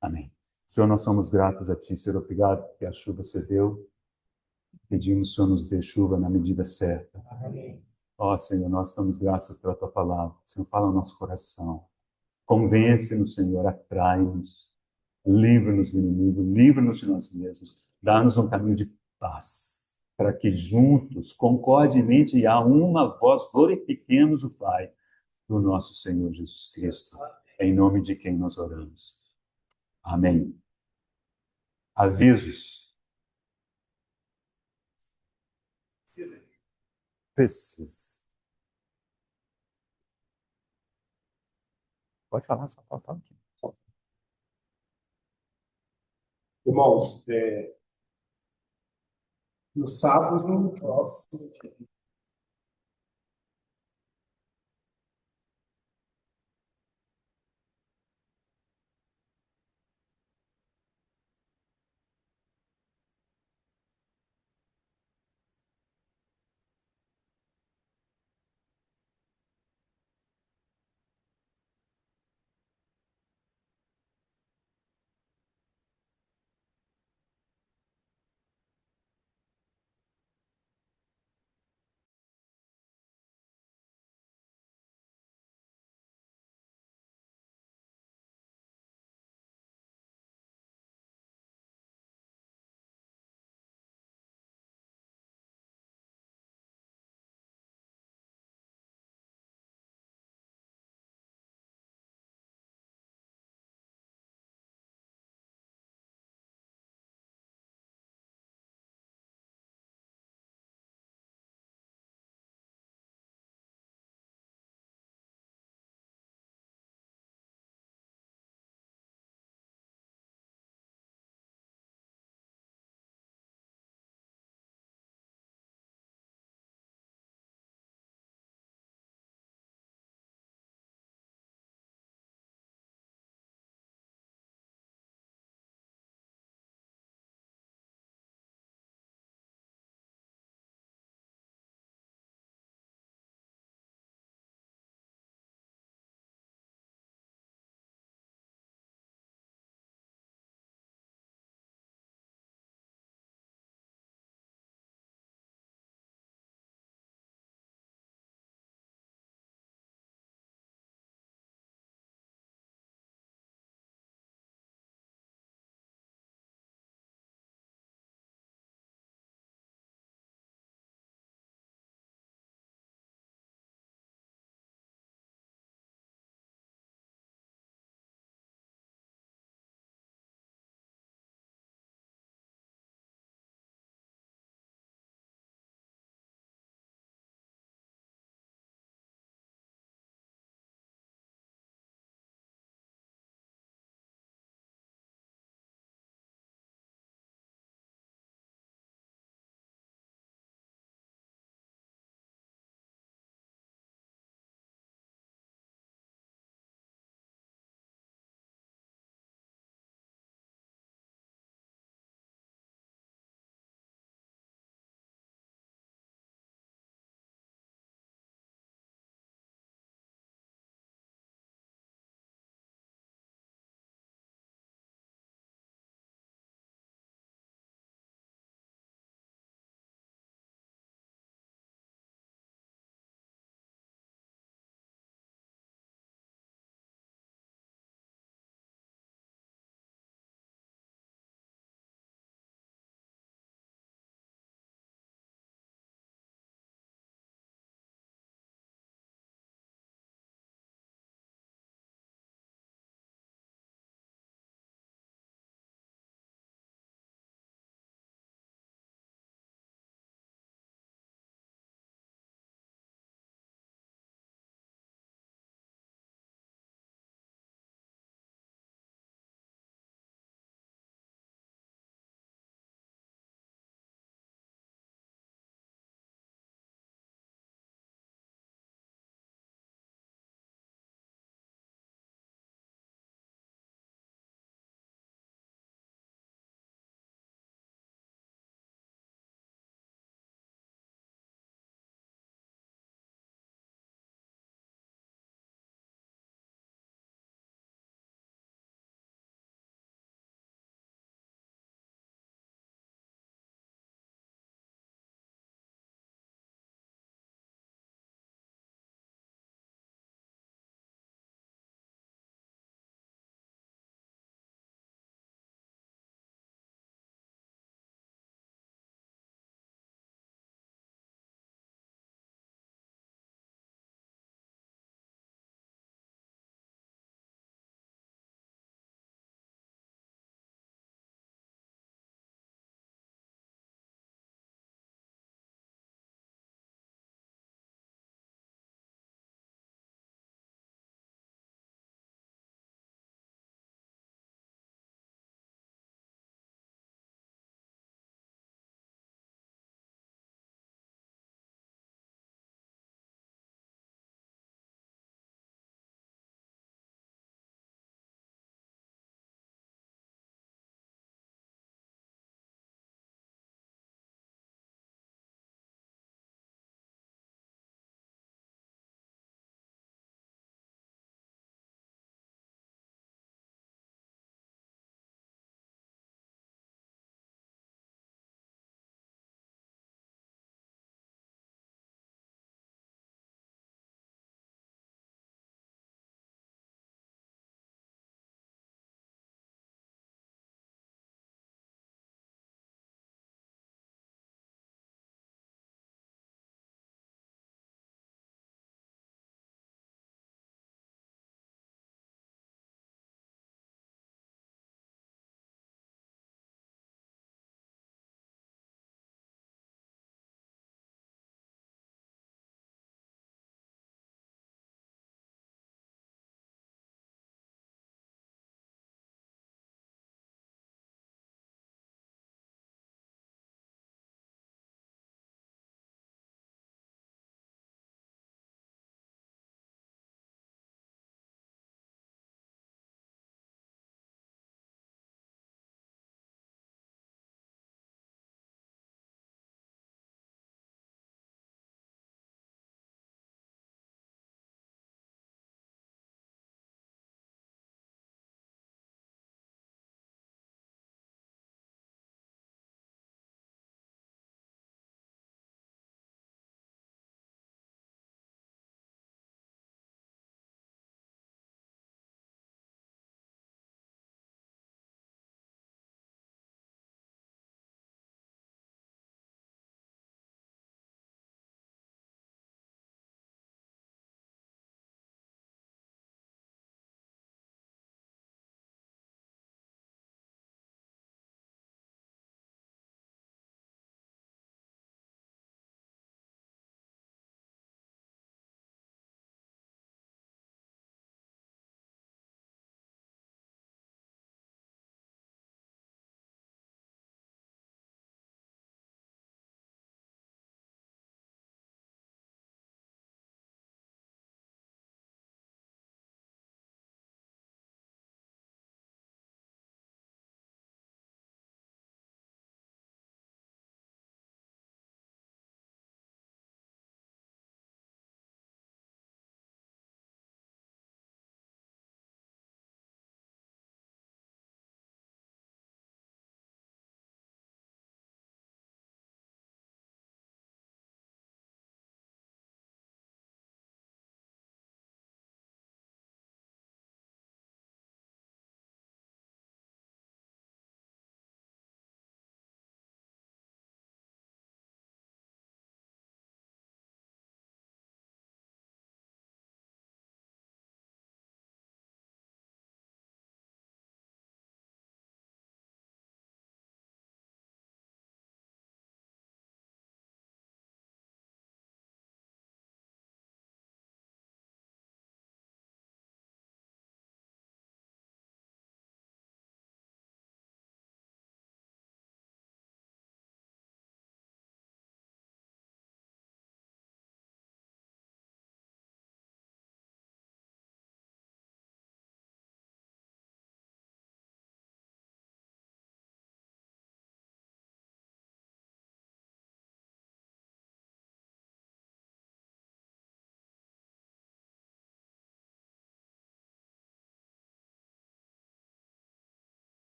Amém. Senhor, nós somos gratos a Ti, Senhor, obrigado porque a chuva cedeu. Pedimos, Senhor, nos dê chuva na medida certa. Amém. Ó Senhor, nós damos graças pela tua palavra. Senhor, fala no nosso coração. Convence-nos, Senhor, atrai-nos. Livra-nos do inimigo, livra-nos de nós mesmos. Dá-nos um caminho de paz, para que juntos, concordemente e a uma voz, glorifiquemos o Pai do nosso Senhor Jesus Cristo, em nome de quem nós oramos. Amém. Avisos. Precisa. Pode falar, só fala aqui. Irmãos, no sábado próximo,